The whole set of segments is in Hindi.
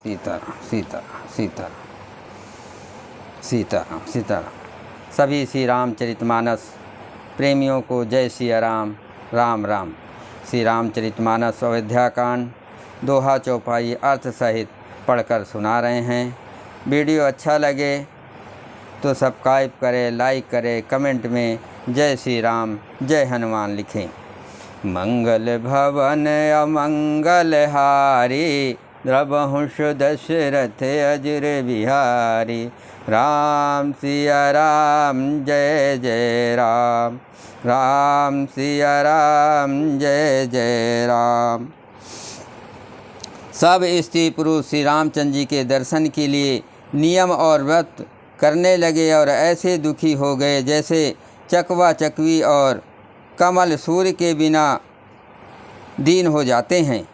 सीताराम सीताराम सीताराम सीताराम सीताराम। सभी श्री रामचरितमानस प्रेमियों को जय सिया राम। राम राम। श्री रामचरितमानस अयोध्या कांड दोहा चौपाई अर्थ सहित पढ़कर सुना रहे हैं। वीडियो अच्छा लगे तो सब्सक्राइब करें, लाइक करें, कमेंट में जय श्री राम जय हनुमान लिखें। मंगल भवन अमंगल हारी, द्रवहुष दशरथ अजर बिहारी। राम सिया राम जय जय राम, राम सिया राम जय जय राम। सब स्त्री पुरुष श्री रामचंद्र जी के दर्शन के लिए नियम और व्रत करने लगे और ऐसे दुखी हो गए जैसे चकवा चकवी और कमल सूर्य के बिना दीन हो जाते हैं।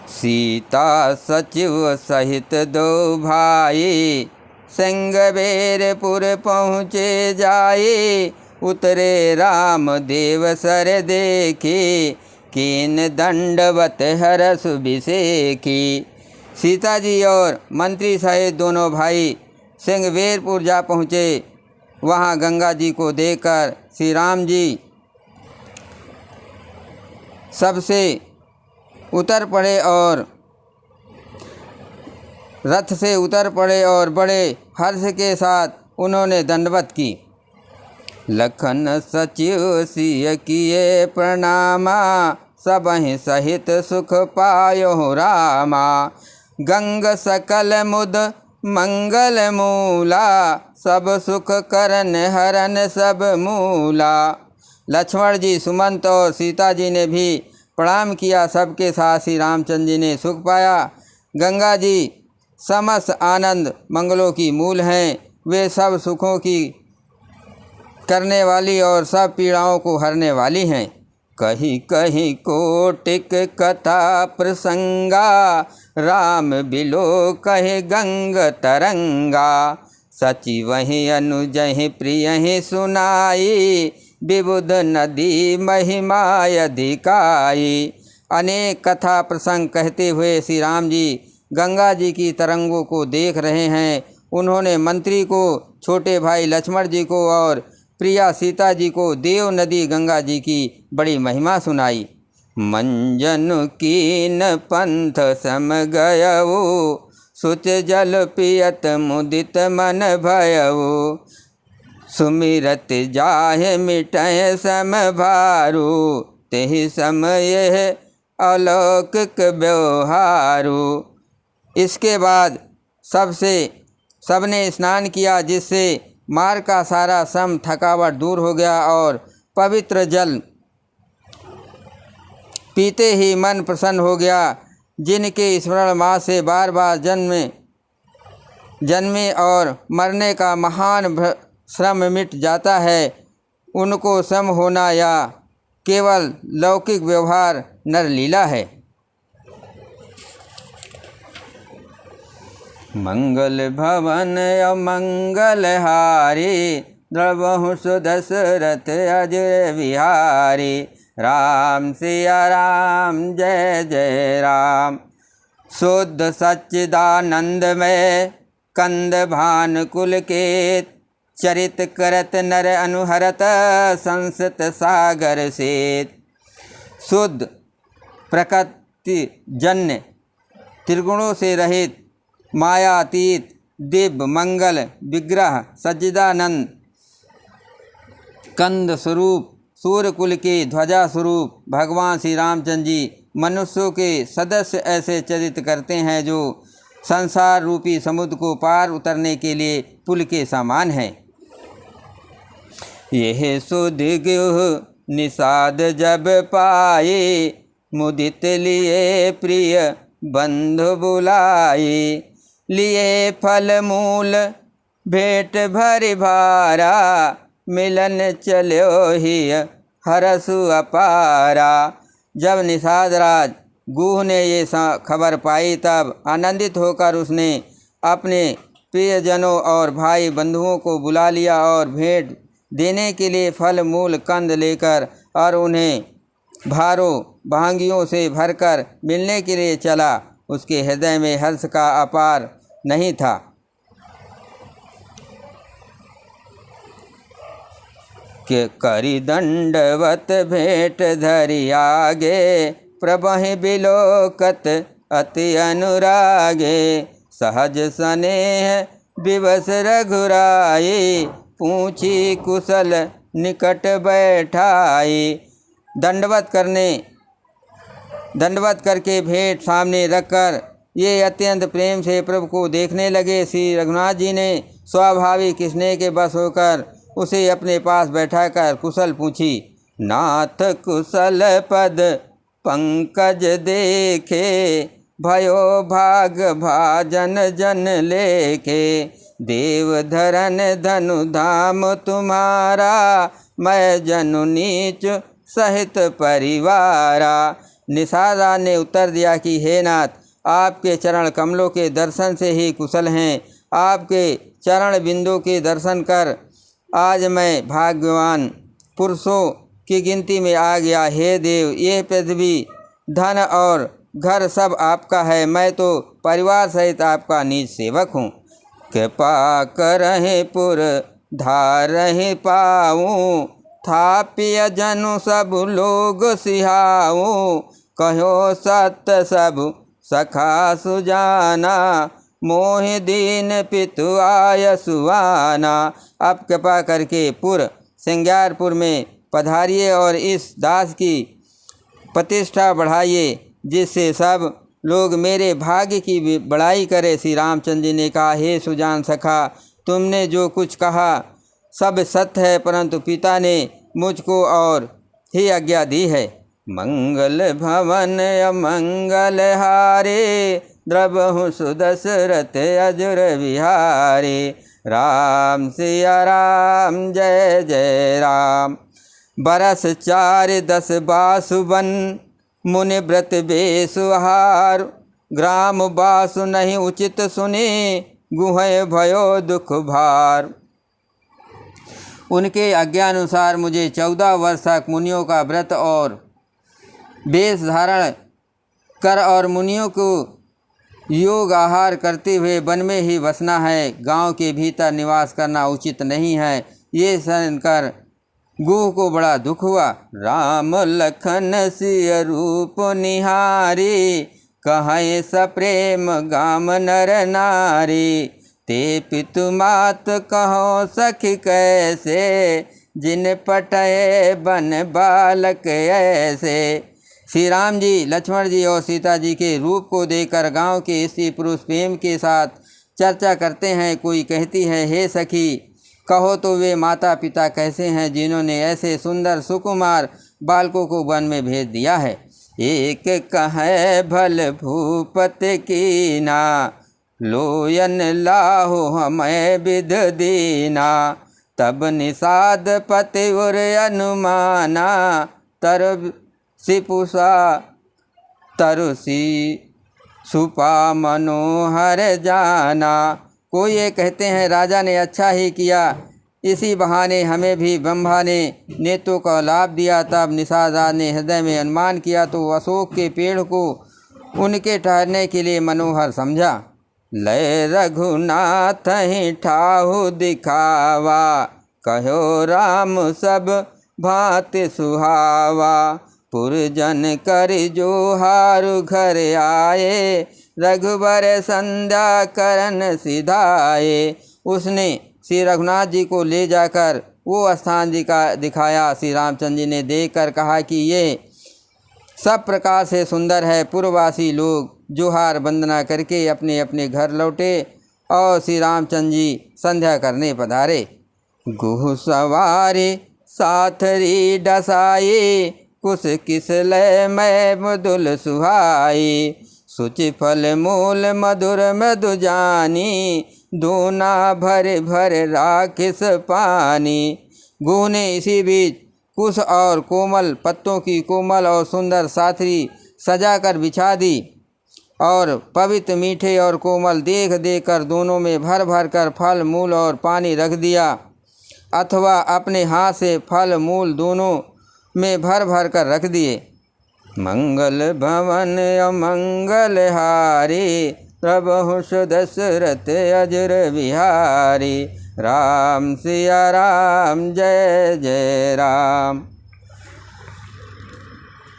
सीता सचिव सहित दो भाई, सिंगबेरपुर पहुँचे जाए। उतरे राम देव सर देखी, कीन दंडवत हरस बिसेखी। सीता जी और मंत्री सहित दोनों भाई सिंगबेरपुर जा पहुँचे। वहाँ गंगा जी को देखकर श्री राम जी सबसे उतर पड़े और रथ से उतर पड़े और बड़े हर्ष के साथ उन्होंने दंडवत की। लखन सचिव सिय किए प्रणामा, सबहि सहित सुख पायो रामा। गंग सकल मुद मंगल मूला, सब सुख करन हरन सब मूला। लक्ष्मण जी, सुमंत और सीता जी ने भी प्रणाम किया। सबके साथ श्री रामचंद्र जी ने सुख पाया। गंगा जी समस्त आनंद मंगलों की मूल हैं। वे सब सुखों की करने वाली और सब पीड़ाओं को हरने वाली हैं। कहीं कहीं कोटिक कथा प्रसंगा, राम बिलो कहे गंग तरंगा। सची वही अनुजहि प्रिय सुनाई, विबुध नदी महिमा अधिकाई। अनेक कथा प्रसंग कहते हुए श्री राम जी गंगा जी की तरंगों को देख रहे हैं। उन्होंने मंत्री को, छोटे भाई लक्ष्मण जी को और प्रिया सीता जी को देव नदी गंगा जी की बड़ी महिमा सुनाई। मंजन कीन पंथ सम गयऊ, सुच जल पियत मुदित मन भयऊ। सुमिरत जाहे मिटय सम भारू, तेहि समय अलौकिक व्यवहारू। इसके बाद सबने स्नान किया, जिससे मार्ग का सारा श्रम थकावट दूर हो गया और पवित्र जल पीते ही मन प्रसन्न हो गया। जिनके स्मरण माँ से बार बार जन्मे और मरने का महान श्रम मिट जाता है, उनको सम होना या केवल लौकिक व्यवहार नरलीला है। मंगल भवन अमंगल हारी, द्रवहुष दशरथ अजर बिहारी। राम सिया राम जय जय राम। शुद्ध सच्चिदानंद में कंद भानुकुल के, चरित करत नर अनुहरत संसत सागर से। शुद्ध प्रकृति जन्य त्रिगुणों से रहित मायातीत दिव्य मंगल विग्रह सच्चिदानंद कंद स्वरूप सूर्यकुल के ध्वजा स्वरूप भगवान श्री रामचंद्र जी मनुष्यों के सदस्य ऐसे चरित करते हैं जो संसार रूपी समुद्र को पार उतरने के लिए पुल के समान हैं। यह सुदिग्ह निषाद जब पाए, मुदित लिए प्रिय बंधु बुलाए। लिए फल मूल भेंट भरि भारा, मिलन चलो ही हरसु अपारा। जब निषाद राज गुह ने ये खबर पाई, तब आनंदित होकर उसने अपने प्रियजनों और भाई बंधुओं को बुला लिया और भेंट देने के लिए फल मूल कंद लेकर और उन्हें भारों भांगियों से भरकर मिलने के लिए चला। उसके हृदय में हर्ष का अपार नहीं था। के करी दंडवत भेंट धरि आगे, प्रभहि बिलोकत अति अनुरागे। सहज स्नेह विवश रघुराई, पूछी कुशल निकट बैठाई। दंडवत करके भेंट सामने रखकर ये अत्यंत प्रेम से प्रभु को देखने लगे। श्री रघुनाथ जी ने स्वाभाविक स्नेह के बस होकर उसे अपने पास बैठाकर कुशल पूछी। नाथ कुशल पद पंकज देखे, भयो भाग भाजन जन लेखे। देव धरन धनु धाम तुम्हारा, मैं जनु नीच सहित परिवारा। निषादा ने उत्तर दिया कि हे नाथ, आपके चरण कमलों के दर्शन से ही कुशल हैं। आपके चरण बिंदु के दर्शन कर आज मैं भाग्यवान पुरुषों की गिनती में आ गया। हे देव, ये पृथ्वी धन और घर सब आपका है, मैं तो परिवार सहित आपका निज सेवक हूँ। कृपा करहि पुर धारहि पाऊँ, थापिय जनु सब लोग सिहाऊँ। कहो सत्य सब सखा सुजाना, मोहि दीन पितु आय सुवाना। आप कृपा करके सिंगारपुर में पधारिए और इस दास की प्रतिष्ठा बढ़ाइए, जिससे सब लोग मेरे भाग्य की बड़ाई करे। श्री रामचंद्र जी ने कहा, हे सुजान सखा, तुमने जो कुछ कहा सब सत्य है, परंतु पिता ने मुझको और ही आज्ञा दी है। मंगल भवन अमंगल हारे, द्रवहु सुदशरथ अजुर विहारे। राम सिया राम जय जय राम। बरस 4-10 बासुबन, मुनि व्रत बेसुहार। ग्राम बासु नहीं उचित सुने, गुहय भयो दुख भार। उनके आज्ञानुसार मुझे 14 वर्ष तक मुनियों का व्रत और वेश धारण कर और मुनियों को योग आहार करते हुए वन में ही बसना है। गांव के भीतर निवास करना उचित नहीं है। ये सुनकर गुह को बड़ा दुख हुआ। राम लखन सिय रूप निहारी, कहे सप्रेम गाम नर नारी। ते पितु मात कहो सखी कैसे, जिन पटय बन बालक ऐसे। श्री राम जी, लक्ष्मण जी और सीता जी के रूप को देखकर गांव के स्त्री पुरुष प्रेम के साथ चर्चा करते हैं। कोई कहती है, हे सखी, कहो तो वे माता पिता कैसे हैं जिन्होंने ऐसे सुंदर सुकुमार बालकों को वन में भेज दिया है। एक कहे भल भूपत कीना, लोयन लाहो हमें विध दीना। तब निषाद पति उर अनुमाना, तर सिपुषा तरुषि सुपा मनोहर जाना। कोई ये कहते हैं, राजा ने अच्छा ही किया, इसी बहाने हमें भी ब्रह्मा ने नेत्रों का लाभ दिया। तब निषाद ने हृदय में अनुमान किया तो अशोक के पेड़ को उनके ठहरने के लिए मनोहर समझा। लय रघुनाथ ही ठाहु दिखावा, कहो राम सब भांति सुहावा। पुरजन कर जो हारु घर आए, रघुबर संध्या करन सिधाए। उसने श्री रघुनाथ जी को ले जाकर वो स्थान दिखाया। श्री रामचंद्र जी ने देखकर कहा कि ये सब प्रकार से सुंदर है। पूर्ववासी लोग जोहार वंदना करके अपने अपने घर लौटे और श्री रामचंद्र जी संध्या करने पधारे। गुह सवारी साथरी डसाई, कुश किस लय मैं मधुल सुहाई। सुचि फल मूल मधुर मधु जानी, दूना भर भर राखिस पानी। गुह ने इसी बीच कुश और कोमल पत्तों की कोमल और सुंदर साथरी सजाकर बिछा दी और पवित्र मीठे और कोमल देख कर दोनों में भर भर कर फल मूल और पानी रख दिया, अथवा अपने हाथ से फल मूल दोनों में भर भर कर रख दिए। मंगल भवन अमंगल हारी, प्रभु सुदशरथ अजर बिहारी। राम सिया राम जय जय राम।